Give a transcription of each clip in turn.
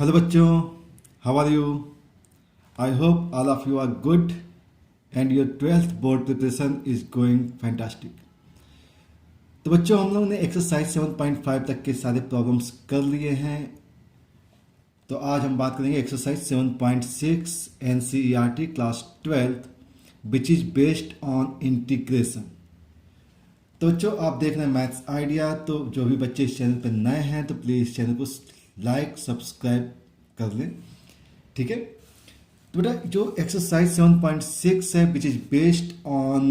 Hello बच्चों, how are you? I hope all of you are good and your 12th board preparation is going fantastic. तो बच्चों हम लोग ने exercise 7.5 तक के सारे प्रॉब्लम्स कर लिए हैं। तो आज हम बात करेंगे exercise 7.6 NCERT class 12 which is based on integration. तो बच्चों आप देख रहे हैं मैथ्स आइडिया। तो जो भी बच्चे इस चैनल पर नए हैं तो प्लीज़ इस चैनल को लाइक सब्सक्राइब कर लें, ठीक है। तो बेटा जो एक्सरसाइज 7.6 है which is based on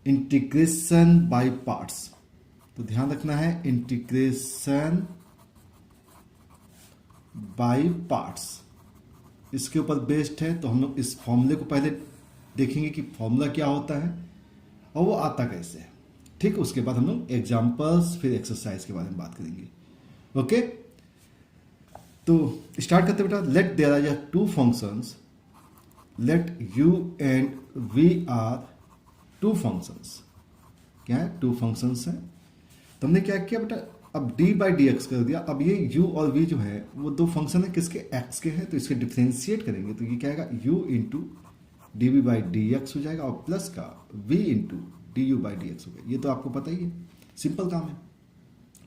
integration by parts, तो ध्यान रखना है इंटीग्रेशन बाय पार्ट्स इसके ऊपर बेस्ड है। तो हम लोग इस फॉर्मूले को पहले देखेंगे कि फॉर्मूला क्या होता है और वो आता कैसे है, ठीक। उसके बाद हम लोग एग्जाम्पल्स फिर एक्सरसाइज के बारे में बात करेंगे, ओके। तो स्टार्ट करते बेटा। Let there are two functions, let u and v are two functions. क्या है? टू फंक्शंस हैं। तो हमने क्या किया बेटा, अब d बाई डी एक्स कर दिया। अब ये u और v जो है वो दो फंक्शन है किसके? x के हैं। तो इसके डिफ्रेंशिएट करेंगे तो ये क्या आएगा, u into d v by d x हो जाएगा और प्लस का v into d u by d x हो गया। ये तो आपको पता ही है, सिंपल काम है,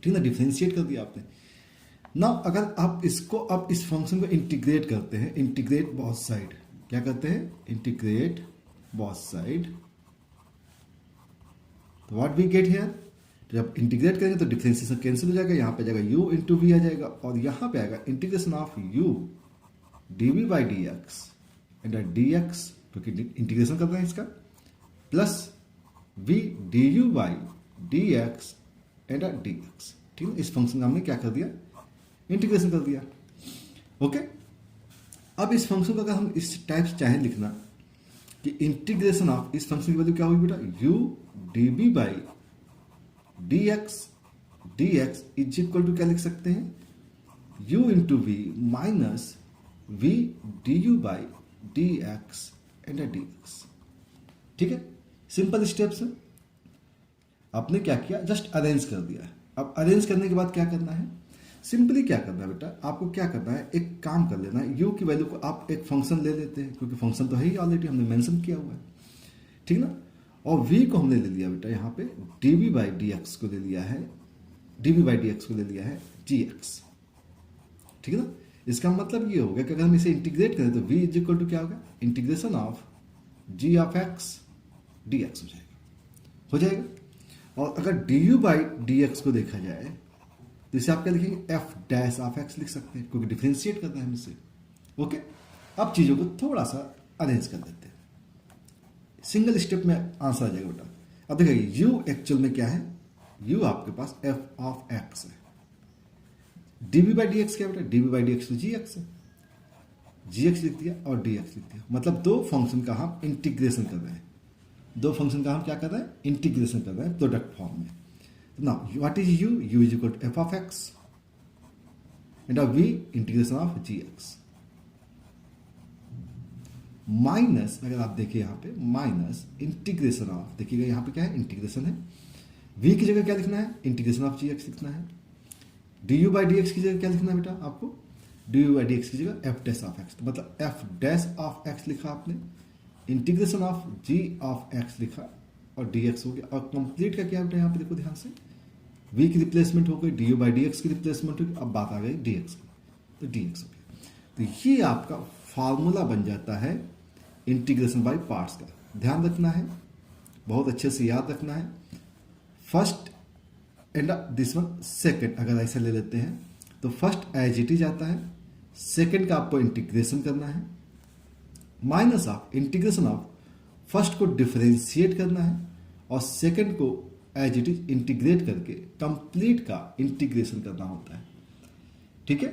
ठीक ना। डिफ्रेंशिएट कर दिया आपने। ना अगर आप इसको अब इस फंक्शन को इंटीग्रेट करते हैं, इंटीग्रेट बोथ साइड, क्या करते हैं? Integrate both side. तो व्हाट वी गेट हियर, जब इंटीग्रेट करेंगे तो डिफरेंशिएशन कैंसिल हो जाएगा। यहां पे जाएगा u इंटू वी आ जाएगा और यहां पे आएगा integration of u d v by d x and d x, क्योंकि इंटीग्रेशन कर रहे हैं इसका, plus v d u by d x and d x, ठीक है। इस फंक्शन का हमने क्या कर दिया, इंटीग्रेशन कर दिया, ओके। अब इस फंक्शन को अगर हम इस टाइप से चाहे लिखना कि इंटीग्रेशन ऑफ, इस फंक्शन की वैल्यू क्या होगी बेटा, u d b by d x is equal to क्या लिख सकते हैं, u into v minus v d u by d x and d x, ठीक है। सिंपल स्टेप्स है। आपने क्या किया, जस्ट अरेंज कर दिया। अब अरेंज करने के बाद क्या करना है, सिंपली क्या करना है बेटा, आपको क्या करना है, एक काम कर लेना है। u की वैल्यू को आप एक फंक्शन ले लेते हैं, क्योंकि फंक्शन तो है ही ऑलरेडी, हमने मेंशन किया हुआ है, ठीक ना। और v को हमने ले लिया बेटा यहाँ पे dv बाई डी एक्स को ले लिया है, dv बाई डी एक्स को ले लिया है gx, ठीक है ना। इसका मतलब ये हो गया कि अगर हम इसे इंटीग्रेट करें तो v इज इक्वल टू क्या होगा, integration of g of x dx हो जाएगा। और अगर du बाई डी एक्स को देखा जाए तो इसे आप क्या लिखेंगे, एफ डैश ऑफ एक्स लिख सकते हैं, क्योंकि डिफरेंशिएट करना है हमसे, ओके। अब चीजों को थोड़ा सा अरेंज कर देते हैं, सिंगल स्टेप में आंसर आ जाएगा बेटा। अब देखिए u एक्चुअल में क्या है, u आपके पास एफ ऑफ एक्स है, डीबी बाई डी एक्स क्या बेटा, डीबी बाई डी एक्स तो जी एक्स है, जी एक्स लिख दिया और डी एक्स लिख दिया। मतलब दो फंक्शन का हम इंटीग्रेशन कर रहे हैं, दो फंक्शन का हम क्या कर रहे हैं, इंटीग्रेशन कर रहे हैं प्रोडक्ट फॉर्म में। Now, what is u? u is equal to f of x and a v integration of gx minus, अगर आप देखिए यहाँ पे माइनस इंटीग्रेशन ऑफ, देखिएगा यहाँ पे क्या है, इंटीग्रेशन है। v की जगह क्या लिखना है, इंटीग्रेशन ऑफ gx लिखना है। du बाई डी एक्स की जगह क्या लिखना है बेटा आपको, du बाई डी एक्स की जगह f डैश ऑफ x, तो मतलब f डैश ऑफ x लिखा आपने, integration of g of x लिखा और dx हो गया। और कंप्लीट का क्या बेटा, यहाँ पे देखो ध्यान से, v की रिप्लेसमेंट हो गई, du बाई डी एक्स की रिप्लेसमेंट हो गई, अब बात आ गई dx की, तो dx हो गया। तो ये आपका फार्मूला बन जाता है इंटीग्रेशन बाय पार्ट्स का। ध्यान रखना है, बहुत अच्छे से याद रखना है। First and this one second, अगर ऐसा ले लेते हैं तो फर्स्ट एज इट इज आता है, सेकेंड का आपको इंटीग्रेशन करना है, minus of integration of first को डिफरेंशिएट करना है और सेकंड को एज इट इज इंटीग्रेट करके कंप्लीट का इंटीग्रेशन करना होता है, ठीक है।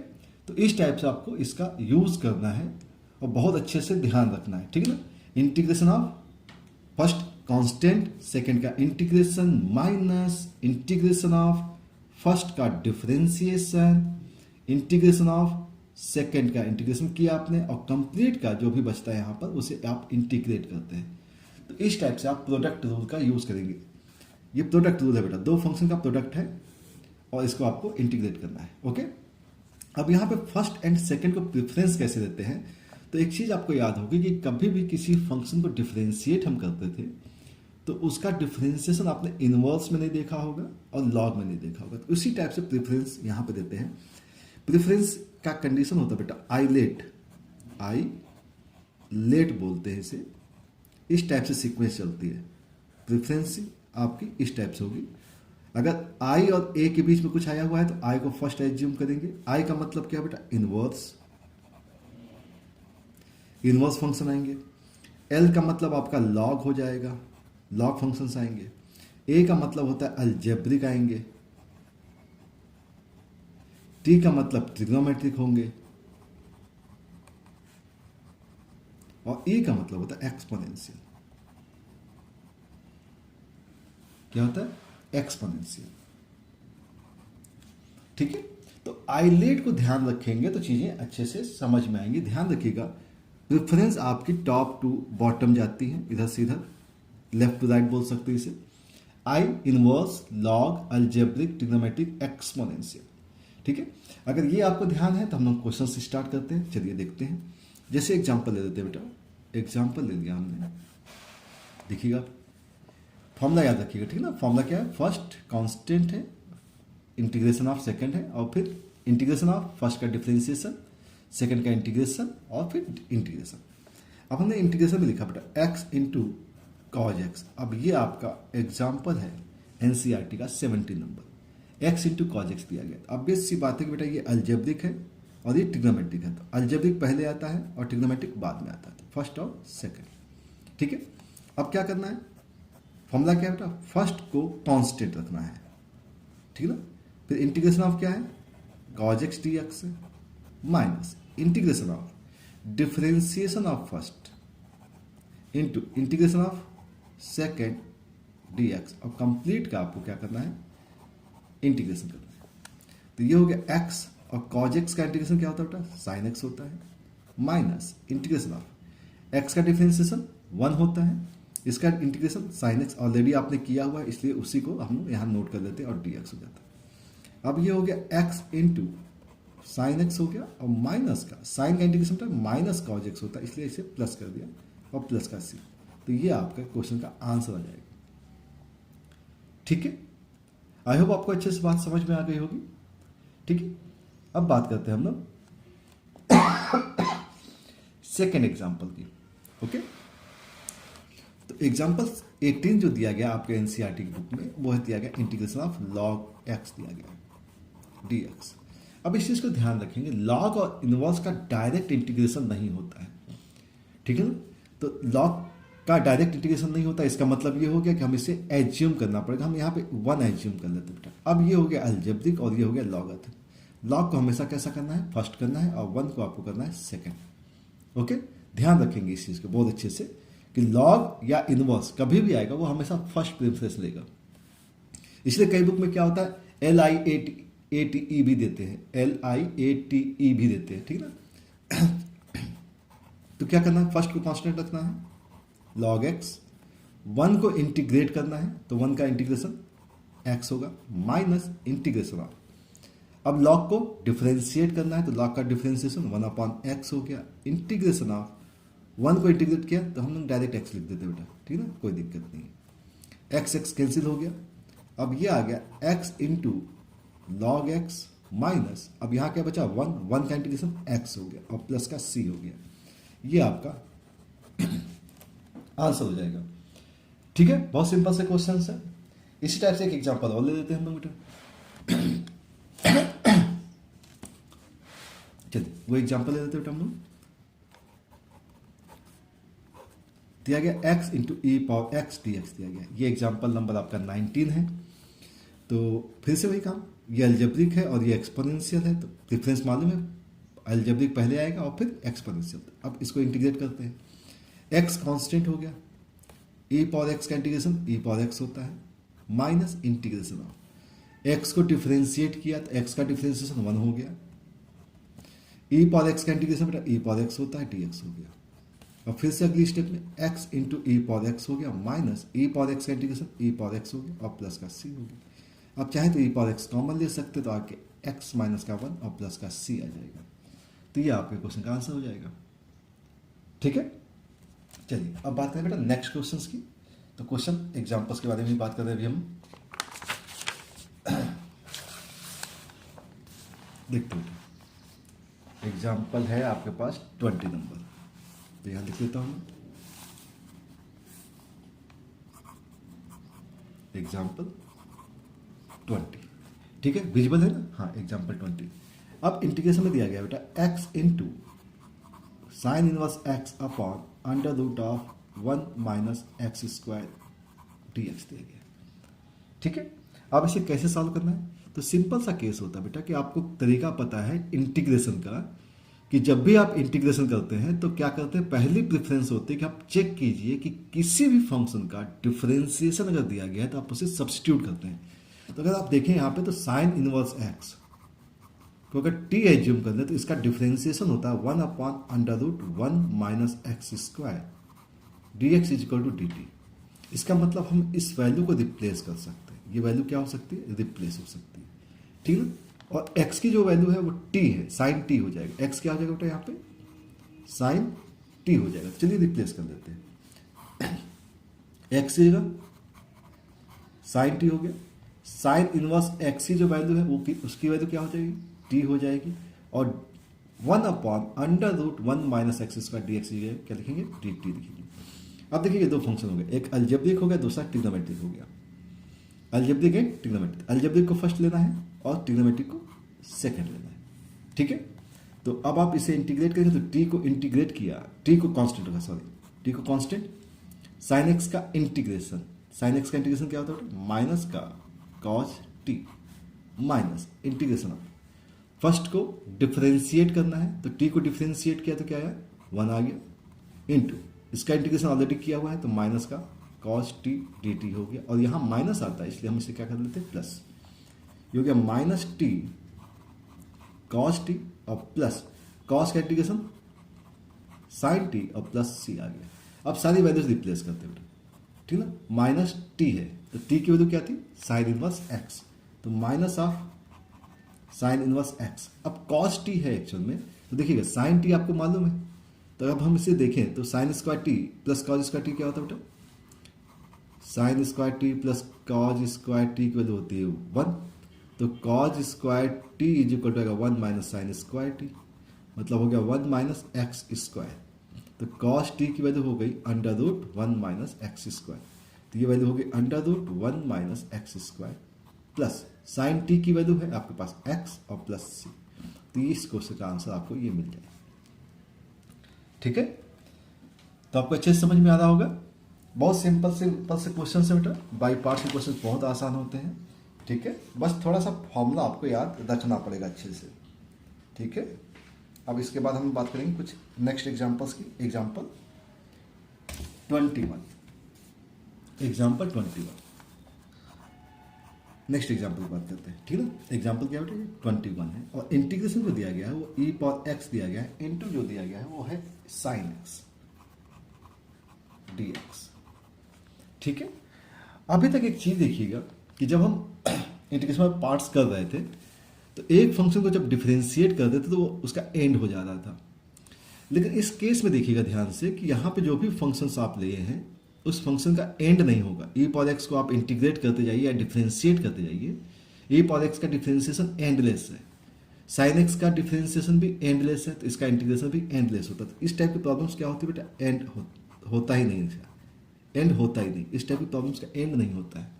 तो इस टाइप से आपको इसका यूज करना है और बहुत अच्छे से ध्यान रखना है, ठीक है ना। Integration of first constant, second का integration minus integration of first का डिफरेंशिएशन, इंटीग्रेशन ऑफ सेकंड का इंटीग्रेशन किया आपने और कंप्लीट का जो भी बचता है यहाँ पर उसे आप इंटीग्रेट करते हैं। तो इस टाइप से आप प्रोडक्ट रूल का यूज करेंगे। ये प्रोडक्ट रूल है बेटा, दो फंक्शन का प्रोडक्ट है और इसको आपको इंटीग्रेट करना है, ओके। अब यहाँ पे फर्स्ट एंड सेकंड को प्रेफरेंस कैसे देते हैं, तो एक चीज आपको याद होगी कि कभी भी किसी फंक्शन को डिफरेंशिएट हम करते थे तो उसका डिफरेंशिएशन आपने इनवर्स में नहीं देखा होगा और लॉग में नहीं देखा होगा, तो उसी टाइप से प्रेफरेंस यहाँ पे देते हैं। प्रेफरेंस का कंडीशन होता है बेटा आई लेट बोलते हैं इसे, इस टाइप से सीक्वेंस चलती है। प्रेफरेंस आपकी इस टाइप से होगी, अगर आई और ए के बीच में कुछ आया हुआ है तो आई को फर्स्ट एज्यूम करेंगे। आई का मतलब क्या बेटा इनवर्स फंक्शन आएंगे। एल का मतलब आपका लॉग हो जाएगा, लॉग फंक्शंस आएंगे। ए का मतलब होता है अलजेब्रिक आएंगे। टी का मतलब ट्रिग्नोमेट्रिक होंगे और ई का मतलब होता है एक्सपोनेंशियल। क्या होता है एक्सपोनेंशियल। ठीक है, तो आइलेट को ध्यान रखेंगे तो चीजें अच्छे से समझ में आएंगी। ध्यान रखिएगा प्रेफरेंस आपकी टॉप टू बॉटम जाती है, इधर से इधर, लेफ्ट टू राइट बोल सकते हैं इसे। आई inverse log algebraic trigonometric exponential. ठीक है, अगर ये आपको ध्यान है तो हम लोग क्वेश्चन से स्टार्ट करते हैं। चलिए देखते हैं, जैसे एग्जांपल ले लेते हैं बेटा। एग्जांपल ले लिया हमने, देखिएगा फॉर्मूला याद रखिएगा। ठीक है ना, फॉर्मूला क्या है, फर्स्ट कांस्टेंट है, इंटीग्रेशन ऑफ सेकंड है, और फिर इंटीग्रेशन ऑफ फर्स्ट का डिफरेंशिएशन, सेकंड का इंटीग्रेशन, और फिर इंटीग्रेशन। अब हमने इंटीग्रेशन में लिखा बेटा x इंटू कॉज एक्स। अब ये आपका एग्जाम्पल है एनसीईआरटी का 17 number, x into cos x दिया गया। अब बेस सी बात है कि बेटा ये अलजेब्रिक है और ये ट्रिग्नोमेट्रिक है, तो अलजेब्रिक पहले आता है और ट्रिग्नोमेट्रिक बाद में आता है, फर्स्ट और सेकंड। ठीक है, अब क्या करना है, फॉर्मूला क्या है बेटा, फर्स्ट को कांस्टेंट रखना है। ठीक है ना, फिर इंटीग्रेशन ऑफ क्या है, कॉज एक्स डी एक्स है, minus integration of differentiation of first into integration of second D x. और कंप्लीट का आपको क्या करना है, इंटीग्रेशन करना है। तो ये हो गया एक्स, और कॉज एक्स का इंटीग्रेशन क्या होता है बेटा, साइन एक्स होता है, माइनस इंटीग्रेशन ऑफ एक्स का डिफरेंशिएशन 1 होता है, इसका इंटीग्रेशन साइन एक्स ऑलरेडी आपने किया हुआ है, इसलिए उसी को हम यहाँ नोट कर लेते हैं और डी एक्स हो जाता है। अब ये हो गया एक्स इंटू साइन एक्स हो गया, और माइनस का साइन का इंटीग्रेशन था माइनस कॉज एक्स होता है, इसलिए इसे प्लस कर दिया, और प्लस का सी। तो ये आपका क्वेश्चन का आंसर आ जाएगा। ठीक है, आई होप आपको अच्छे से बात समझ में आ गई होगी। ठीक है, अब बात करते हैं हम लोग सेकेंड एग्जाम्पल की। ओके, तो एग्जाम्पल 18 जो दिया गया आपके एनसीईआरटी की बुक में, वो है दिया गया इंटीग्रेशन ऑफ लॉग एक्स दिया गया डी एक्स। अब इस चीज को ध्यान रखेंगे, लॉग और इनवर्स का डायरेक्ट इंटीग्रेशन नहीं होता है। ठीक है ना, तो लॉग का डायरेक्ट इंटीग्रेशन नहीं होता, इसका मतलब ये हो गया कि हम इसे एज्यूम करना पड़ेगा। हम यहाँ पे 1 एज्यूम कर लेते बेटा। अब ये हो गया अलजेब्रिक और ये हो गया लॉगरिथम। लॉग को हमेशा कैसा करना है, फर्स्ट करना है, और 1 को आपको करना है सेकंड। ओके, ध्यान रखेंगे इस चीज को बहुत अच्छे से कि लॉग या इनवर्स कभी भी आएगा वो हमेशा फर्स्ट प्रेफरेंस लेगा। इसलिए कई बुक में क्या होता है, LIATE भी देते हैं, LIATE भी देते हैं। ठीक ना, तो क्या करना है, फर्स्ट को कांस्टेंट रखना है लॉग एक्स, 1 को इंटीग्रेट करना है, तो 1 का इंटीग्रेशन x होगा, माइनस इंटीग्रेशन ऑफ, अब लॉग को डिफरेंशिएट करना है, तो लॉग का डिफरेंशिएशन 1/x हो गया, इंटीग्रेशन ऑफ 1 को इंटीग्रेट किया तो हम लोग डायरेक्ट x लिख देते बेटा। ठीक है ना, कोई दिक्कत नहीं है, x कैंसिल हो गया। अब ये आ गया x into log x minus, अब यहाँ क्या बचा 1 का इंटीग्रेशन x हो गया, और प्लस का c हो गया। ये आपका आंसर हो जाएगा। ठीक है, बहुत सिंपल से क्वेश्चन है। इसी टाइप से एक एग्जांपल और ले लेते हैं हम लोग बेटा। चलिए वो एग्जांपल ले लेते हैं बेटा हम लोग। दिया गया x into e power x dx दिया गया। ये एग्जांपल नंबर आपका 19 है। तो फिर से वही काम, ये अलजेब्रिक है और ये एक्सपोनेंशियल है, तो डिफरेंस मालूम है, अलजेब्रिक पहले आएगा और फिर एक्सपोनेंशियल। अब इसको इंटीग्रेट करते हैं, x कांस्टेंट हो गया, e पावर x का इंटीग्रेशन e पावर x होता है, माइनस इंटीग्रेशन ऑफ x को डिफरेंशिएट किया तो x का डिफरेंशिएशन 1 हो गया, e पावर x का इंटीग्रेशन बेटा e पावर x होता है, dx हो गया। और फिर से अगली स्टेप में x into e power x हो गया, माइनस e पावर x का इंटीग्रेशन e पावर x हो गया, और प्लस का c हो गया। अब चाहे तो e पावर x कॉमन ले सकते, तो आके एक्स माइनस का 1 और प्लस का सी आ जाएगा। तो ये आपके क्वेश्चन का आंसर हो जाएगा। ठीक है, चलिए अब बात करें बेटा नेक्स्ट क्वेश्चंस की। तो क्वेश्चन एग्जांपल्स के बारे में बात कर रहे हैं अभी हम। देखते हैं, एग्जाम्पल है आपके पास 20 नंबर, तो यहाँ लिख लेता हूँ एग्जाम्पल 20। ठीक है, विजिबल है ना? हाँ, एग्जाम्पल 20। अब इंटीग्रेशन में दिया गया बेटा x into sine inverse x upon under root of 1 minus x square d x दिया गया। ठीक है, अब इसे कैसे सॉल्व करना है? तो सिंपल सा केस होता है बेटा कि आपको तरीका पता है इंटीग्रेशन का, कि जब भी आप इंटीग्रेशन करते हैं तो क्या करते हैं, पहली प्रेफरेंस होती है कि आप चेक कीजिए कि किसी भी फंक्शन का डिफरेंशिएशन अगर दिया गया है तो आप उसे सब्स्टिट्यूट करते हैं। तो अगर आप देखें यहाँ पे तो साइन इनवर्स एक्स को अगर टी एज्यूम कर ले तो इसका डिफरेंशिएशन होता है 1 upon under root 1 minus x square d x is equal to d t. इसका मतलब हम इस वैल्यू को रिप्लेस कर सकते हैं। ये वैल्यू क्या हो सकती है? रिप्लेस हो सकती है। ठीक है, और x की जो वैल्यू है वो t है, साइन t हो जाएगा। x क्या हो जाएगा बेटा यहाँ पे? साइन t हो जाएगा। चलिए रिप्लेस कर देते हैं। x जगह साइन t हो गया। साइन इनवर्स x की जो वैल्यू है वो उसकी वैल्यू क्या हो जाएगी? t हो जाएगी। और 1 upon under root 1 minus x square d x क्या लिखेंगे? डी टी लिखेंगे। अब देखिए दो फंक्शन हो गए, एक अलजेब्रिक हो गया, दूसरा ट्रिग्नोमेट्रिक हो गया। अलजेब्रिक एंड ट्रिग्नोमेट्रिक, अलजेब्रिक को फर्स्ट लेना है और ट्रिग्नोमेट्रिक को सेकंड लेना है। ठीक है, तो अब आप इसे इंटीग्रेट करेंगे तो टी को इंटीग्रेट किया, टी को कांस्टेंट होगा, सॉरी टी को कांस्टेंट, साइन एक्स का इंटीग्रेशन, साइन एक्स का इंटीग्रेशन क्या होता है? माइनस का cos T minus integration of, first को डिफरेंशिएट करना है तो टी को डिफरेंशिएट किया तो क्या आया? 1 आ गया, इंटू इसका इंटीग्रेशन ऑलरेडी किया हुआ है तो माइनस का कॉस टी डी टी हो गया। और यहाँ माइनस आता है इसलिए हम इसे क्या कर लेते हैं? प्लस। ये हो गया माइनस टी कॉस टी और प्लस कॉस का इंटीग्रेशन साइन टी और प्लस सी आ गया। अब सारी वैल्यूज रिप्लेस करते हैं, ठीक ना? माइनस टी है तो टी की वैल्यू क्या थी? साइन इनवर्स एक्स, तो minus of sine inverse x. अब कॉस टी है एक्चुअल में, तो देखिएगा साइन टी आपको मालूम है, तो अब हम इसे देखें तो sine square t plus cos square t क्या होता है बेटा? Sine square t plus cos square t की वैल्यू होती है 1, तो cos square t is equal to 1 minus sine square t, मतलब हो गया 1 माइनस एक्स स्क्वायर। तो कॉस टी की वैल्यू हो गई under root 1 minus x square, तो ये वैल्यू हो गई under root 1 minus x square plus sign T की वैल्यू है आपके पास एक्स और प्लस सी। तो इस क्वेश्चन का आंसर आपको ये मिल जाएगा। ठीक है, तो आपको अच्छे से समझ में आ रहा होगा। बहुत सिंपल से क्वेश्चन है बेटा, बाई पार्ट के क्वेश्चन बहुत आसान होते हैं। ठीक है, बस थोड़ा सा फॉर्मूला आपको याद रखना पड़ेगा अच्छे से। ठीक है, अब इसके बाद हम बात करेंगे कुछ नेक्स्ट एग्जांपल्स की। एग्जांपल 21, एग्जांपल 21 नेक्स्ट एग्जांपल की बात करते हैं। ठीक है ना, एग्जांपल क्या बेटा? 21 है और इंटीग्रेशन जो दिया गया है वो ई पावर एक्स दिया गया है, इंटू जो दिया गया है वो है साइन एक्स डी एक्स। ठीक है, अभी तक एक चीज देखिएगा कि जब हम इंटीग्रेशन में पार्ट्स कर रहे थे तो एक फंक्शन को जब डिफरेंशिएट करते थे तो वो उसका एंड हो जा रहा था। लेकिन इस केस में देखिएगा ध्यान से कि यहाँ पे जो भी फंक्शंस आप लिए हैं उस फंक्शन का एंड नहीं होगा। ई पावर एक्स को आप इंटीग्रेट करते जाइए या डिफरेंशिएट करते जाइए, ई पावर एक्स का डिफरेंशिएशन एंडलेस है, साइन एक्स का डिफरेंशिएशन भी एंडलेस है, तो इसका इंटीग्रेशन भी एंडलेस होता है। तो इस टाइप की प्रॉब्लम्स क्या होती है बेटा? होता ही नहीं, एंड होता ही नहीं। इस टाइप की प्रॉब्लम्स का एंड नहीं होता है।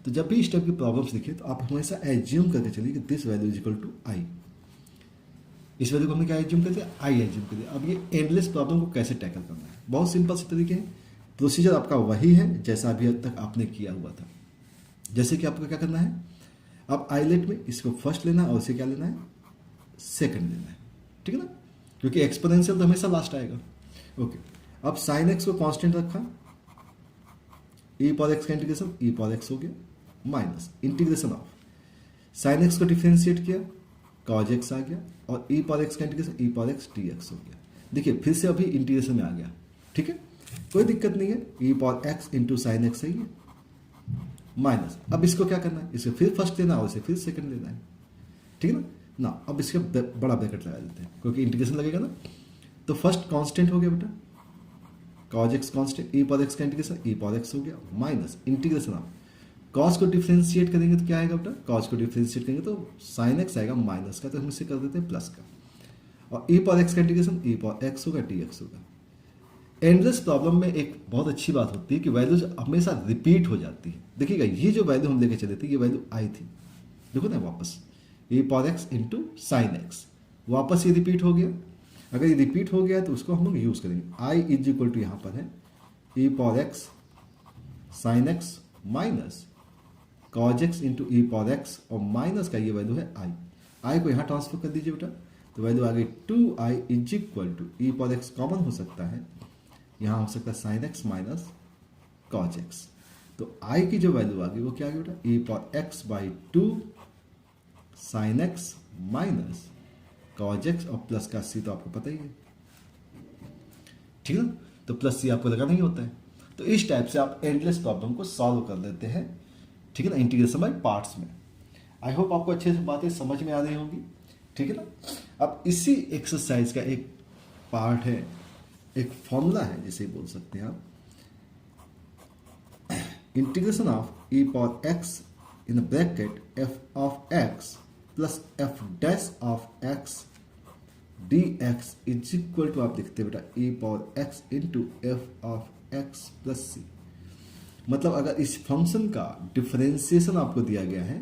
तो जब भी इस टाइप की प्रॉब्लम्स दिखे तो आप हमेशा एज्यूम करके चलिए कि this value is equal to i. इस वैल्यू को हमने क्या एज्यूम कर दिया? आई एज्यूम कर दिया। अब ये एंडलेस प्रॉब्लम को कैसे टैकल करना है? बहुत सिंपल से तरीके हैं। प्रोसीजर आपका वही है जैसा अभी अब तक आपने किया हुआ था। जैसे कि आपको क्या करना है, अब आइलेट में इसको फर्स्ट लेना है और इसे क्या लेना है? सेकंड लेना है। ठीक है ना, क्योंकि एक्सपोनेंशियल तो हमेशा लास्ट आएगा। ओके, अब साइन एक्स को कांस्टेंट रखा, ई पावर एक्स का इंटीग्रेशन ई पावर एक्स हो गया minus integration of sine x को डिफरेंशिएट किया, कॉज एक्स आ गया, और ई पावर एक्स का integration e power x d x हो गया। देखिए फिर से अभी इंटीग्रेशन में आ गया। ठीक है, कोई दिक्कत नहीं है, e power x into sine x है ये माइनस। अब इसको क्या करना है? इसे फिर फर्स्ट लेना और इसे फिर सेकंड लेना है। ठीक है ना। अब इसका बड़ा ब्रैकेट लगा देते हैं क्योंकि इंटीग्रेशन लगेगा ना। तो फर्स्ट कांस्टेंट हो गया बेटा cos x constant, e power x का इंटीग्रेशन e पावर x हो गया माइनस इंटीग्रेशन ऑफ cos को डिफरेंशिएट करेंगे तो क्या आएगा बेटा, cos को डिफरेंशिएट करेंगे तो sin x आएगा माइनस का, तो हम इसे कर देते हैं प्लस का, और e पावर x का इंटीग्रेशन e पावर x होगा dx होगा। एंडलेस प्रॉब्लम में एक बहुत अच्छी बात होती है कि वैल्यूज हमेशा रिपीट हो जाती है। देखिएगा ये जो वैल्यू हम लेके चले थे ये वैल्यू आई थी, देखो ना वापस e power x into sine x, वापस ये रिपीट हो गया। अगर ये रिपीट हो गया तो उसको हम लोग यूज करेंगे, आई इज इक्वल टू यहाँ पर है e power x sine x minus cos x into e power x, और माइनस का ये वैल्यू है आई, आई को यहाँ ट्रांसफर कर दीजिए बेटा, तो वैल्यू आ गई 2i is equal to e power x common हो सकता है, यहाँ हो सकता है sine x minus cos x, तो आई की जो वैल्यू आ गई वो क्या आ गई बेटा e power x by 2 sine x minus cos x, और प्लस का सी तो आपको पता ही है, ठीक है ना। तो प्लस सी आपको लगाना ही होता है। तो इस टाइप से आप एंडलेस प्रॉब्लम को सॉल्व कर देते हैं, ठीक है ना, इंटीग्रेशन बाय पार्ट्स में। आई होप आपको अच्छे से बातें समझ में आ रही होंगी, ठीक है ना। अब इसी एक्सरसाइज का एक पार्ट है, एक फॉर्मूला है जिसे बोल सकते हैं आप, integration of e power x in bracket f of x plus f dash of x d x is equal to, आप लिखते हैं बेटा e power x into f of x plus c. मतलब अगर इस फंक्शन का डिफरेंशिएशन आपको दिया गया है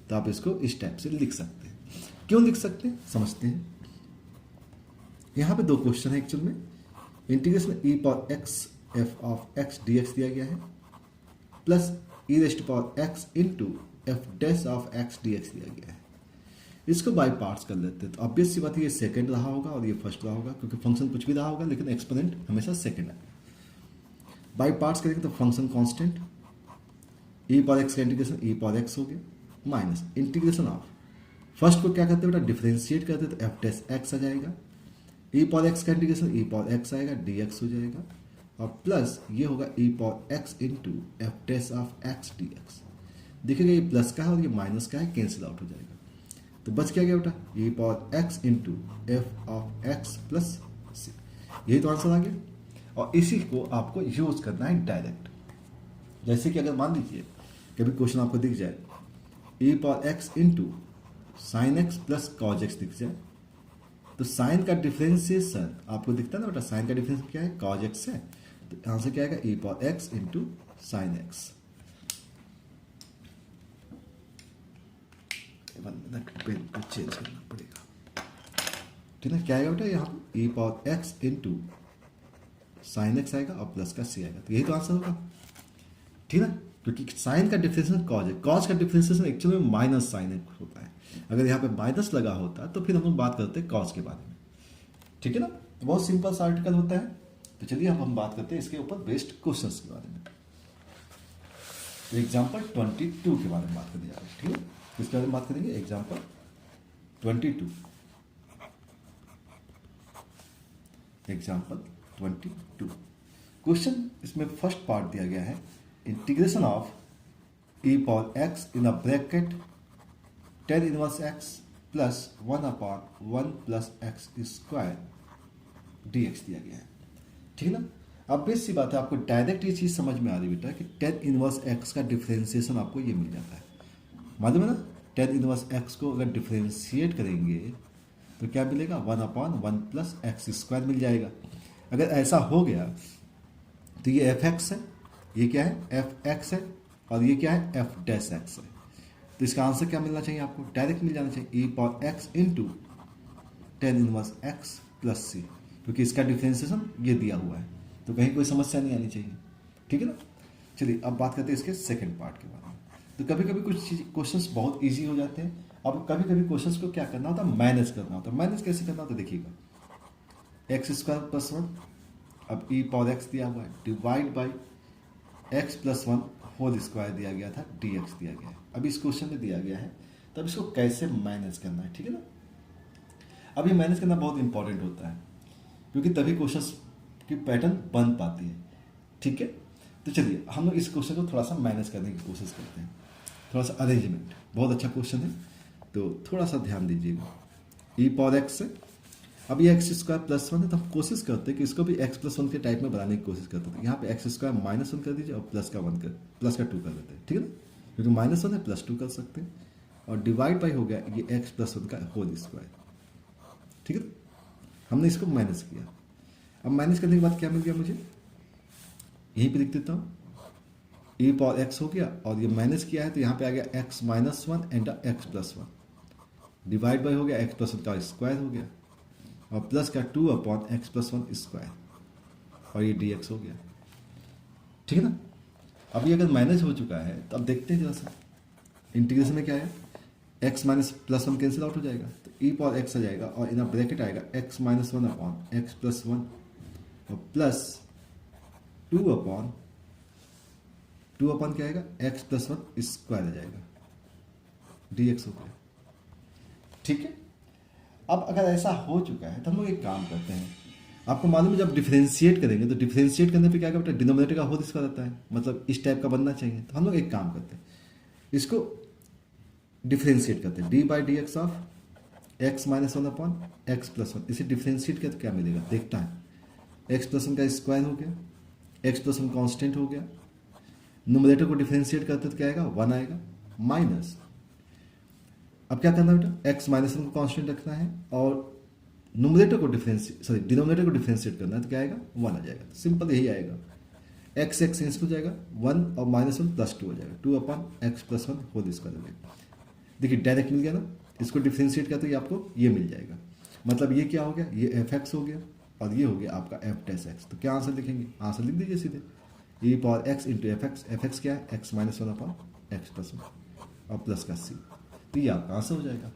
तो आप इसको इस टाइप से लिख सकते हैं। क्यों लिख सकते हैं समझते हैं। यहां पे दो क्वेश्चन है एक्चुअल में, integration e power x F of x d x दिया गया है plus E rest power x into f dash of x d x दिया गया है। इसको बाय पार्ट्स कर लेते हैं, तो ऑब्वियस सी बात है ये सेकंड रहा होगा और ये फर्स्ट रहा होगा, क्योंकि फंक्शन कुछ भी रहा होगा लेकिन एक्सपोनेंट हमेशा सेकंड है। बाय पार्ट्स करेंगे तो फंक्शन कांस्टेंट ई पावर एक्स का इंटीग्रेशन ई पावर एक्स हो गया माइनस इंटीग्रेशन ऑफ, फर्स्ट को क्या करते हैं बेटा डिफरेंशिएट करते हैं तो एफ डैश एक्स आ जाएगा, ई पावर एक्स का इंटीग्रेशन ई पावर एक्स आएगा डी एक्स हो जाएगा, और प्लस ये होगा e power x into f dash of x d x. देखिएगा ये प्लस का है और ये माइनस का है, कैंसिल आउट हो जाएगा, तो बच क्या गया बेटा e power x into f of x plus c, यही तो आंसर आ गया। और इसी को आपको यूज करना है डायरेक्ट। जैसे कि अगर मान लीजिए कभी क्वेश्चन आपको दिख जाए e power x into sine x plus cos x दिख जाए, तो साइन का डिफरेंशिएशन आपको दिखता है ना बेटा, साइन का डिफरेंस क्या है कॉज एक्स है, तो आंसर क्या आएगा e power x into sine x. Pen को चेंज करना पड़ेगा, ठीक है। क्या आएगा बेटा यहाँ पे e power x into sine x आएगा और प्लस का सी आएगा, तो यही तो आंसर होगा, ठीक है ना। क्योंकि साइन का डिफरेंशिएशन कॉज है, कॉज का डिफरेंशिएशन एक्चुअली में माइनस साइन एक्स होता है, अगर यहाँ पे माइनस लगा होता तो फिर हम लोग बात करते हैं कॉज के बारे में, ठीक है ना। तो बहुत सिंपल सा आर्टिकल होता है। तो चलिए अब हम बात करते हैं इसके ऊपर बेस्ड क्वेश्चंस के बारे में। एग्जाम्पल 22 के बारे में बात करेंगे, ठीक है। किसके बारे में बात करेंगे, एग्जाम्पल 22। एग्जाम्पल 22 क्वेश्चन, इसमें फर्स्ट पार्ट दिया गया है integration of e power x in a bracket tan inverse x plus 1/1 plus x square d x दिया गया है, ठीक है ना। अब बेस सी बात है, आपको डायरेक्ट ये चीज समझ में आ रही बेटा कि tan इनवर्स एक्स का डिफरेंशिएशन आपको ये मिल जाता है, मालूम है ना। tan इनवर्स एक्स को अगर डिफरेंशिएट करेंगे तो क्या मिलेगा 1/1 प्लस एक्स स्क्वायर मिल जाएगा। अगर ऐसा हो गया तो ये एफ एक्स है, ये क्या है एफ एक्स है, और ये क्या है एफ डैश एक्स है। तो इसका आंसर क्या मिलना चाहिए आपको, डायरेक्ट मिल जाना चाहिए e power x into tan inverse x plus c, क्योंकि इसका डिफरेंशिएशन ये दिया हुआ है, तो कहीं कोई समस्या नहीं आनी चाहिए, ठीक है ना। चलिए अब बात करते हैं इसके सेकंड पार्ट के बारे में। तो कभी कभी कुछ क्वेश्चंस बहुत इजी हो जाते हैं, अब कभी कभी क्वेश्चंस को क्या करना होता है मैनेज करना होता है। मैनेज कैसे करना होता है देखिएगा, एक्स स्क्वायर प्लस 1, अब ई पावर एक्स दिया हुआ है divide by x plus 1 whole square दिया गया था, डी एक्स दिया गया है। अब इस क्वेश्चन में दिया गया है, तब इसको कैसे मैनेज करना है, ठीक है ना। अब ये मैनेज करना बहुत इंपॉर्टेंट होता है, क्योंकि तभी क्वेश्चंस की पैटर्न बन पाती है, ठीक है। तो चलिए हम लोग इस क्वेश्चन को थोड़ा सा मैनेज करने की कोशिश करते हैं, थोड़ा सा अरेंजमेंट। बहुत अच्छा क्वेश्चन है, तो थोड़ा सा ध्यान दीजिएगा। ई पावर एक्स से अब ये एक्स स्क्वायर प्लस वन है, तो हम कोशिश करते हैं कि इसको भी एक्स प्लस वन के टाइप में बनाने की कोशिश करते हैं। यहाँ पे एक्स स्क्वायर माइनस वन कर दीजिए और प्लस का टू कर देते हैं, ठीक है ना, क्योंकि माइनस वन है प्लस टू कर सकते हैं। और डिवाइड बाई हो गया ये एक्स प्लस वन का होल स्क्वायर, ठीक है। हमने इसको माइनस किया। अब माइनस करने के बाद क्या मिल गया मुझे, यहीं पे लिख देता हूँ, ए पावर एक्स हो गया और ये माइनस किया है तो यहाँ पे आ गया x minus one and x plus one, divide by हो गया एक्स प्लस वन का स्क्वायर हो गया और प्लस का to upon x plus one square और ये डी एक्स हो गया, ठीक है ना। अभी अगर माइनस हो चुका है तो अब देखते हैं जरा सा इंटीग्रेशन में क्या है, x minus plus one cancel out हो जाएगा तो ई पावर एक्स आ जाएगा और इन ब्रैकेट आएगा x minus one upon x plus one और प्लस टू अपॉन क्या आएगा एक्स प्लस वन स्क्वायर आ जाएगा, डी एक्स हो गया, ठीक है। अब अगर ऐसा हो चुका है तो हम लोग एक काम करते हैं, आपको मालूम है जब डिफरेंशिएट करेंगे तो डिफरेंशिएट करने पे क्या बेटा डिनोमिनेटर का होल स्क्वायर आता है, मतलब इस टाइप का बनना चाहिए। तो हम लोग एक काम करते हैं, इसको डिफरेंशिएट करते हैं, D by d x of x minus one upon x plus one. इसे डिफरेंशिएट करते क्या मिलेगा देखता है, एक्स प्लस वन का स्क्वायर हो गया, एक्स प्लस वन कॉन्स्टेंट हो गया, नोमिनेटर को डिफरेंशिएट करते तो क्या आएगा वन आएगा, माइनस अब क्या करना है बेटा एक्स माइनस वन को कांस्टेंट रखना है और डिनोमिनेटर को डिफरेंशिएट करना है तो क्या आएगा वन आ जाएगा, सिंपल यही आएगा, एक्स एक्स कैंसिल हो जाएगा वन और माइनस वन प्लस टू हो जाएगा, two upon x plus one whole square हो गया। देखिए डायरेक्ट मिल गया ना, इसको डिफरेंशिएट करते ही आपको ये मिल जाएगा, मतलब ये क्या हो गया, ये एफ एक्स हो गया और ये हो गया आपका एफ डैश एक्स। तो क्या आंसर लिखेंगे, आंसर लिख दीजिए सीधे, e power x into f x क्या है x minus one upon x plus one और प्लस का सी, तो ये आपका आंसर हो जाएगा,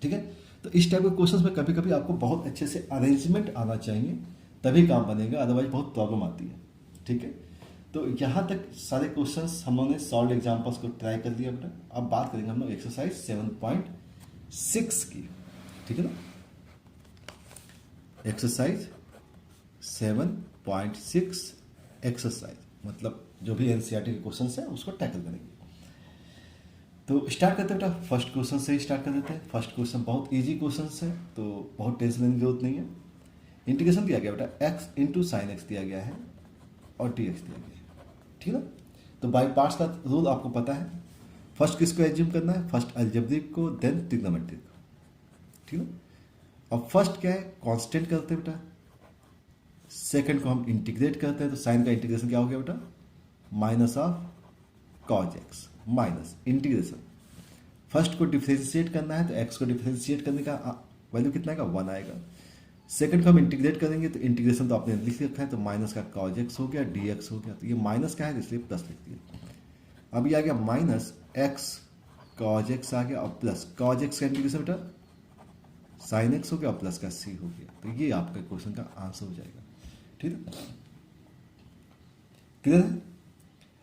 ठीक है। तो इस टाइप के क्वेश्चंस में कभी कभी आपको बहुत अच्छे से अरेंजमेंट आना चाहिए तभी काम बनेगा, अदरवाइज बहुत प्रॉब्लम आती है, ठीक है। तो यहाँ तक सारे क्वेश्चंस हम लोगों ने सॉल्व एग्जाम्पल्स को ट्राई कर लिया बेटा। अब बात करेंगे हम लोग एक्सरसाइज 7.6 की, ठीक है ना। एक्सरसाइज 7.6 एक्सरसाइज मतलब जो भी एनसीईआरटी के क्वेश्चंस है उसको टैकल करेंगे। तो स्टार्ट करते हैं बेटा, फर्स्ट क्वेश्चन से ही स्टार्ट कर देते हैं। फर्स्ट क्वेश्चन बहुत इजी क्वेश्चन है तो बहुत टेंशन लेने की जरूरत नहीं है। इंटीग्रेशन दिया गया बेटा एक्स इंटू साइन एक्स दिया गया है और डी एक्स दिया गया है, ठीक है ना। तो बाई पार्ट्स का रूल आपको पता है, फर्स्ट किसको एज्यूम करना है, फर्स्ट अलजेब्रिक को देन ट्रिग्नोमेट्रिक को, ठीक है। अब फर्स्ट क्या है कांस्टेंट करते हैं बेटा, सेकंड को हम इंटीग्रेट करते हैं तो साइन का इंटीग्रेशन क्या हो गया बेटा minus of cos x minus integration. First को डिफरेंशिएट करना है तो एक्स को डिफरेंशिएट करने का वैल्यू कितना आएगा वन आएगा। सेकंड को हम इंटीग्रेट करेंगे तो इंटीग्रेशन तो आपने लिख रखा है तो माइनस का कॉज एक्स हो गया डी एक्स हो गया, तो ये माइनस का है इसलिए प्लस लिख दिया। अब ये आ गया माइनस एक्स कॉज एक्स आ गया और प्लस कॉज एक्स का इंटीग्रेशन बेटा साइन एक्स हो गया और प्लस का सी हो गया, तो ये आपका क्वेश्चन का आंसर हो जाएगा, ठीक है। क्लियर है।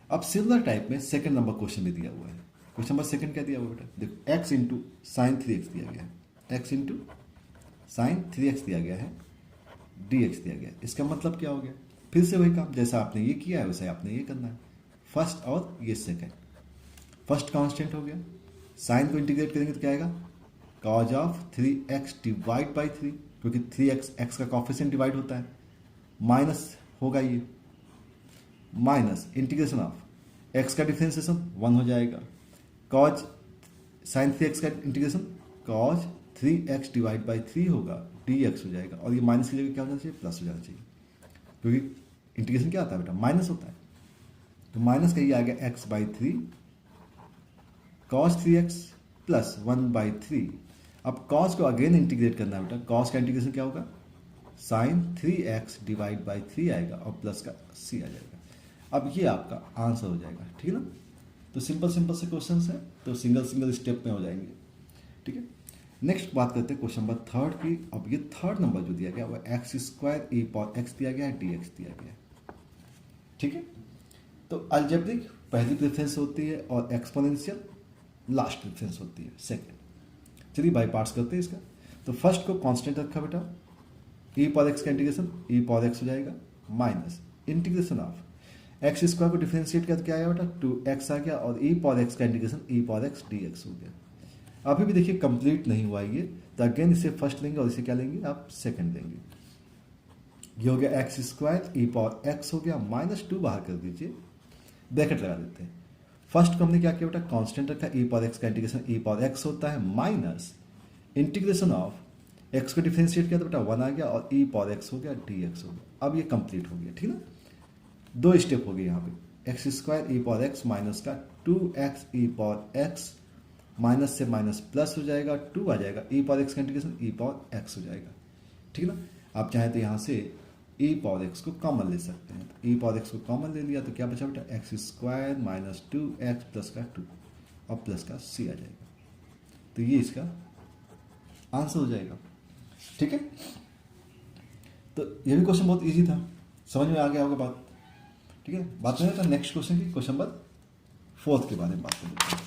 अब सिमिलर टाइप में सेकंड नंबर क्वेश्चन भी दिया हुआ है। क्वेश्चन नंबर सेकंड क्या दिया हुआ बेटा, देखो x into sine three x दिया गया है, x into sine three x दिया गया है, डी एक्स दिया गया है। इसका मतलब क्या हो गया, फिर से वही काम जैसा आपने ये किया है वैसे आपने ये करना है, फर्स्ट और ये सेकंड। फर्स्ट कांस्टेंट हो गया, साइन को इंटीग्रेट करेंगे तो क्या आएगा cause of three x divide by three, क्योंकि थ्री एक्स का कॉफिशिएंट डिवाइड होता है, माइनस होगा ये माइनस इंटीग्रेशन ऑफ एक्स का डिफरेंशिएशन वन हो जाएगा, कॉज साइन थ्री एक्स का integration cos three x divide by three होगा डी एक्स हो जाएगा, और ये माइनस की जगह क्या होना चाहिए प्लस हो जाना चाहिए, क्योंकि इंटीग्रेशन क्या आता है बेटा माइनस होता है। तो माइनस का ये आ गया x by three cos three x plus one by three. अब कॉस को अगेन इंटीग्रेट करना है बेटा, कॉस का इंटीग्रेशन क्या होगा sine three x divide by three आएगा और प्लस का सी आ जाएगा। अब ये आपका आंसर हो जाएगा, ठीक है ना। तो सिंपल से क्वेश्चन है तो सिंगल स्टेप में हो जाएंगे, ठीक है। नेक्स्ट बात करते हैं क्वेश्चन नंबर थर्ड की। अब ये थर्ड नंबर जो दिया गया वो एक्स स्क्वायर ए पावर एक्स दिया गया है डी एक्स दिया गया है, ठीक है। तो अलजेब्रिक पहली प्रेफरेंस होती है और एक्सपोनेंशियल लास्ट प्रेफरेंस होती है सेकंड। चलिए बाई पार्ट्स करते हैं इसका। तो फर्स्ट को कांस्टेंट रखा बेटा, e पावर एक्स का इंटीग्रेशन e पावर एक्स हो जाएगा minus integration of x square को डिफरेंशिएट करके आया बेटा टू एक्स आ गया और e पावर एक्स का integration e power x d x हो गया। अभी भी देखिए कंप्लीट नहीं हुआ ये, तो अगेन इसे फर्स्ट लेंगे और इसे क्या लेंगे आप सेकंड लेंगे। ये हो गया एक्स स्क्वायर ई पावर एक्स हो गया, -2 बाहर कर दीजिए, ब्रैकेट लगा देते हैं। फर्स्ट को हमने क्या किया बेटा, कांस्टेंट रखा, ई पावर एक्स का इंटीग्रेशन ई पावर एक्स होता है माइनस इंटीग्रेशन ऑफ एक्स को डिफरेंशिएट किया तो बेटा 1 आ गया और ई पावर एक्स हो गया डी एक्स हो गया। अब ये कंप्लीट हो गया, ठीक है ना। 2 स्टेप हो गए यहाँ पे, एक्स स्क्वायर ई पावर एक्स माइनस का 2x ई पावर एक्स, माइनस से माइनस प्लस हो जाएगा, 2 आ जाएगा, ई पावर एक्स का इंटीग्रेशन ई पावर एक्स हो जाएगा, ठीक है ना। आप चाहें तो यहाँ से ई पावर एक्स को कॉमन ले सकते हैं, तो ई पावर एक्स को कॉमन ले लिया तो क्या बचा बेटा, x square minus 2x plus का 2 और प्लस का c आ जाएगा। तो ये इसका आंसर हो जाएगा, ठीक है। तो ये भी क्वेश्चन बहुत इजी था, समझ में आ गया होगा बात, ठीक है। बात करें तो नेक्स्ट क्वेश्चन की, क्वेश्चन नंबर 4 के बारे में बात करें।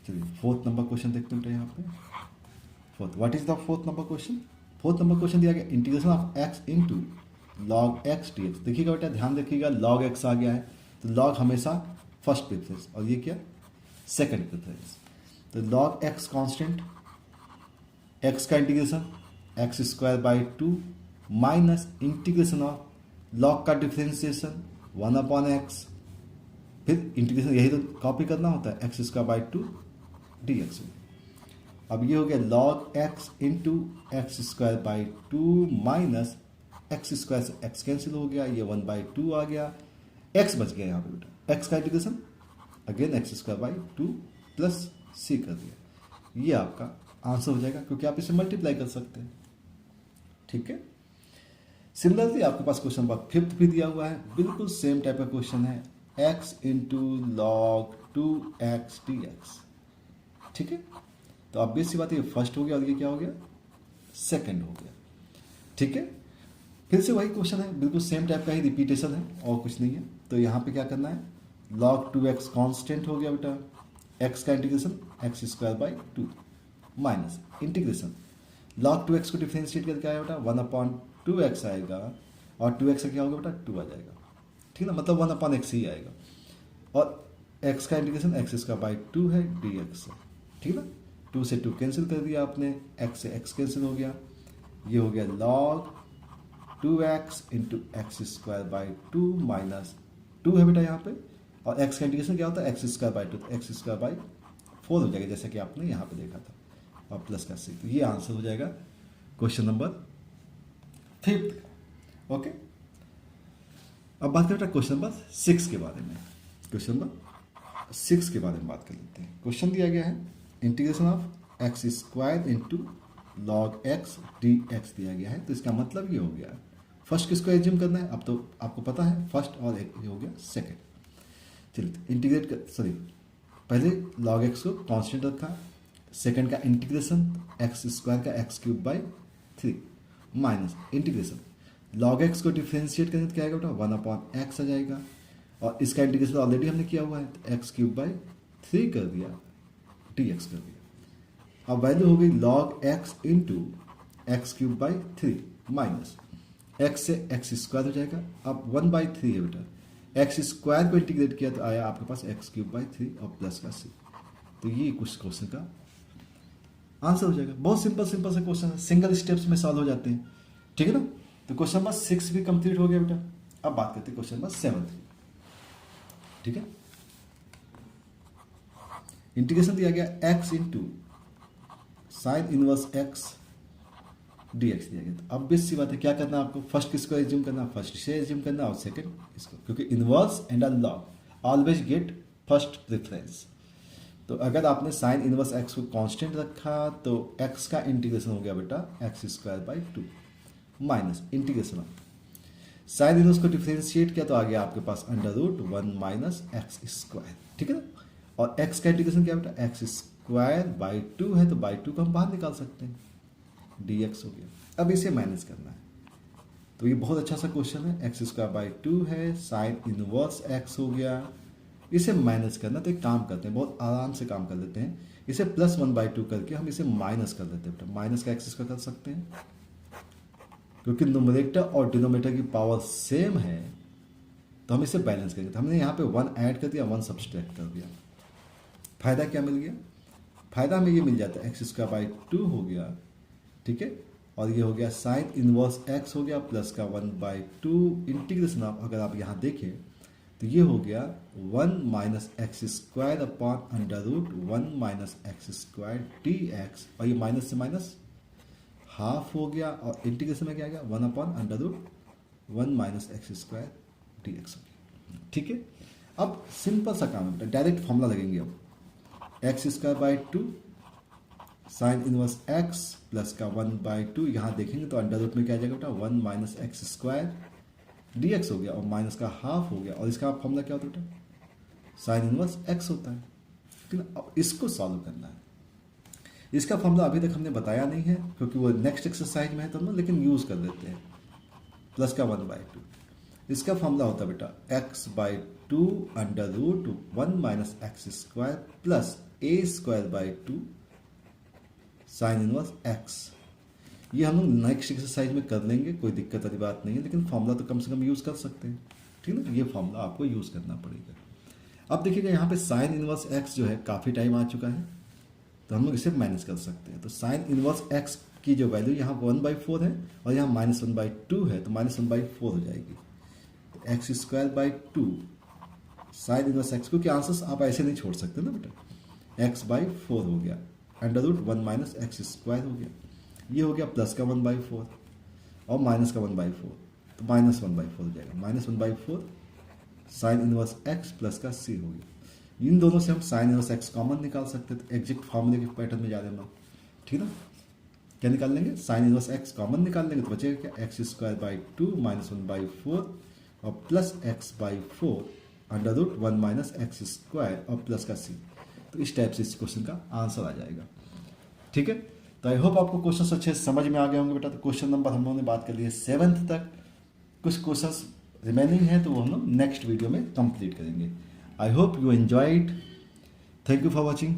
चलिए 4th नंबर क्वेश्चन देखते हैं यहाँ पे। Fourth, what is the 4th number question. 4th number question दिया गया integration of x into log x d x. देखिएगा बेटा, ध्यान रखिएगा, लॉग एक्स आ गया है तो लॉग हमेशा फर्स्ट प्रेफरेंस और ये क्या सेकंड प्रेफरेंस। तो लॉग एक्स कांस्टेंट, एक्स का integration x square by 2 minus integration of log का डिफरेंशिएशन 1/x, फिर इंटीग्रेशन यही तो कॉपी करना होता है, x square by 2 D x. अब ये हो गया log x into x square by 2 minus x square से एक्स कैंसिल हो गया, ये 1/2 आ गया, एक्स बच गया यहाँ पे बेटा, एक्स का integration again x square by 2 plus c कर दिया। ये आपका आंसर हो जाएगा क्योंकि आप इसे मल्टीप्लाई कर सकते हैं, ठीक है। सिमिलरली आपके पास क्वेश्चन नंबर 5 भी दिया हुआ है, बिल्कुल सेम टाइप का क्वेश्चन है, x into log 2x dx, ठीक है। तो अब बेसिक बात ये फर्स्ट हो गया और ये क्या हो गया सेकंड हो गया, ठीक है। फिर से वही क्वेश्चन है, बिल्कुल सेम टाइप का ही रिपीटेशन है और कुछ नहीं है। तो यहाँ पे क्या करना है, log 2x कांस्टेंट हो गया बेटा, x का integration x square by 2 minus integration log 2x को डिफरेंशिएट करके आया बेटा 1/2x आएगा और 2x का क्या होगा बेटा 2 आ जाएगा, ठीक है ना, मतलब 1/x ही आएगा और x का इंटीग्रेशन एक्स स्क्वायर बाई 2 है dx है, ठीक है ना। 2 से 2 कैंसिल कर दिया आपने, x से x कैंसिल हो गया, ये हो गया log 2x into x square by 2 minus 2 है बेटा यहाँ पे और x का इंटीग्रेशन क्या होता है एक्स स्क्वायर बाई 2, तो एक्स स्क्वायर बाई 4 हो जाएगा जैसा कि आपने यहाँ पे देखा था और प्लस का सी। तो ये आंसर हो जाएगा क्वेश्चन नंबर 5। ओके, अब बात करें क्वेश्चन नंबर 6 के बारे में। क्वेश्चन नंबर 6 के बारे में बात कर लेते हैं। क्वेश्चन दिया गया है integration of x square into log x d x दिया गया है। तो इसका मतलब ये हो गया, फर्स्ट किसको एज्यूम करना है, अब तो आपको पता है फर्स्ट और एक ये हो गया सेकेंड। चलिए इंटीग्रेट कर, सॉरी पहले लॉग एक्स को कांस्टेंट रखा, सेकंड का इंटीग्रेशन एक्स स्क्वायर का x cube by 3 minus integration log x को डिफरेंशिएट करें तो क्या आएगा बेटा 1/x आ जाएगा और इसका इंटीग्रेशन ऑलरेडी हमने किया हुआ है तो एक्स क्यूब बाई 3 कर दिया dx कर दिया। अब वैल्यू हो गई log x into x cube by 3 minus x से एक्स स्क्वायर हो जाएगा। अब 1/3 है बेटा, एक्स स्क्वायर को इंटीग्रेट किया तो आया आपके पास एक्स क्यूब बाई 3 और प्लस का सी। तो ये कुछ क्वेश्चन का आंसर हो जाएगा। बहुत सिंपल सिंपल से क्वेश्चन है, सिंगल स्टेप्स में सॉल्व हो जाते हैं, ठीक है ना। तो क्वेश्चन नंबर 6 भी कंप्लीट हो गया बेटा। अब बात करते हैं क्वेश्चन नंबर 7, ठीक है। इंटीग्रेशन दिया गया x into sine inverse x dx दिया गया। तो अब बेस सी बात है, क्या करना है आपको, फर्स्ट किसको एज्यूम करना, फर्स्ट से एज्यूम करना और सेकंड इसको, क्योंकि inverse and log always get first preference. तो अगर आपने साइन इनवर्स x को कांस्टेंट रखा तो x का इंटीग्रेशन हो गया बेटा x square by 2 minus integration of sine inverse को डिफरेंशिएट किया तो आ गया आपके पास √1 माइनस एक्स स्क्वायर, ठीक है ना। और x का इंटीग्रेशन क्या बेटा एक्स स्क्वायर बाई 2 है तो बाई 2 को हम बाहर निकाल सकते हैं, dx हो गया। अब इसे माइनस करना है तो ये बहुत अच्छा सा क्वेश्चन है, एक्स स्क्वायर बाई 2 है, साइन इनवर्स x हो गया, इसे माइनस करना। तो एक काम करते हैं, बहुत आराम से काम कर लेते हैं, इसे +1/2 करके हम इसे माइनस कर देते हैं बेटा, माइनस का एक्स स्क्वायर कर सकते हैं क्योंकि न्यूमरेटर और डिनोमिनेटर की पावर सेम है तो हम इसे बैलेंस करेंगे। तो हमने यहाँ पे 1 ऐड कर दिया, 1 सब्सट्रैक्ट कर दिया। फायदा क्या मिल गया? फायदा हमें ये मिल जाता है एक्स स्क्वायर बाई 2 हो गया, ठीक है, और ये हो गया साइन इनवर्स एक्स हो गया प्लस का 1/2 इंटीग्रेशन ऑफ, अगर आप यहाँ देखें तो ये हो गया 1 minus x square upon under root 1 minus x square d x, और ये माइनस से माइनस हाफ हो गया, और इंटीग्रेशन में क्या आ गया 1 upon under root 1 minus x square d x हो गया। ठीक है, अब सिंपल सा काम है, डायरेक्ट फॉर्मूला लगेंगे। अब x square by 2 sine inverse x plus का 1/2, यहाँ देखेंगे तो अंडर रूट में क्या आ जाएगा बेटा 1 minus x square d x हो गया, और माइनस का हाफ हो गया, और इसका फॉर्मूला क्या होता है बेटा साइन इनवर्स एक्स होता है। ठीक है, अब इसको सॉल्व करना है। इसका फॉर्मूला अभी तक हमने बताया नहीं है क्योंकि वो नेक्स्ट एक्सरसाइज में है, तो हम लेकिन यूज़ कर देते हैं। प्लस का 1/2, इसका फॉर्मूला होता है बेटा x/2 under root 1 minus x square plus a square by 2 sine inverse x. ये हम लोग नेक्स्ट एक्सरसाइज में कर लेंगे, कोई दिक्कत वाली बात नहीं है, लेकिन फॉर्मूला तो कम से कम यूज़ कर सकते हैं। ठीक है ना, ये फॉर्मूला आपको यूज़ करना पड़ेगा। अब देखिएगा यहाँ पे साइन इनवर्स एक्स जो है काफ़ी टाइम आ चुका है, तो हम लोग इसे माइनस कर सकते हैं। तो साइन इनवर्स एक्स की जो वैल्यू यहाँ 1/4 है और यहाँ -1/2 है, तो -1/4 हो जाएगी। तो x square by 2 sine inverse x, क्योंकि आंसर्स आप ऐसे नहीं छोड़ सकते ना बेटा, x/4 हो गया, under root 1 minus x square हो गया, ये हो गया प्लस का 1/4 और माइनस का 1/4, तो -1/4 हो जाएगा। -1/4 साइन इनवर्स एक्स प्लस का c हो गया। इन दोनों से हम साइन इनवर्स एक्स कॉमन निकाल सकते हैं, तो एग्जैक्ट फॉर्मूले के पैटर्न में जा रहे हैं हम लोग। ठीक है ना, क्या निकाल लेंगे, साइन इनवर्स एक्स कॉमन निकाल लेंगे, तो बचेगा क्या एक्स स्क्वायर बाई 2 -1/4 और plus x/4 under root 1 minus x square और प्लस का c। तो इस टाइप से इस क्वेश्चन का आंसर आ जाएगा। ठीक है, तो आई होप आपको क्वेश्चन अच्छे समझ में आ गए होंगे बेटा। तो क्वेश्चन नंबर हम लोगों ने बात कर ली है 7th तक, कुछ क्वेश्चंस रिमेनिंग है तो वो हम लोग नेक्स्ट वीडियो में कंप्लीट करेंगे। I hope you enjoyed. Thank you for watching.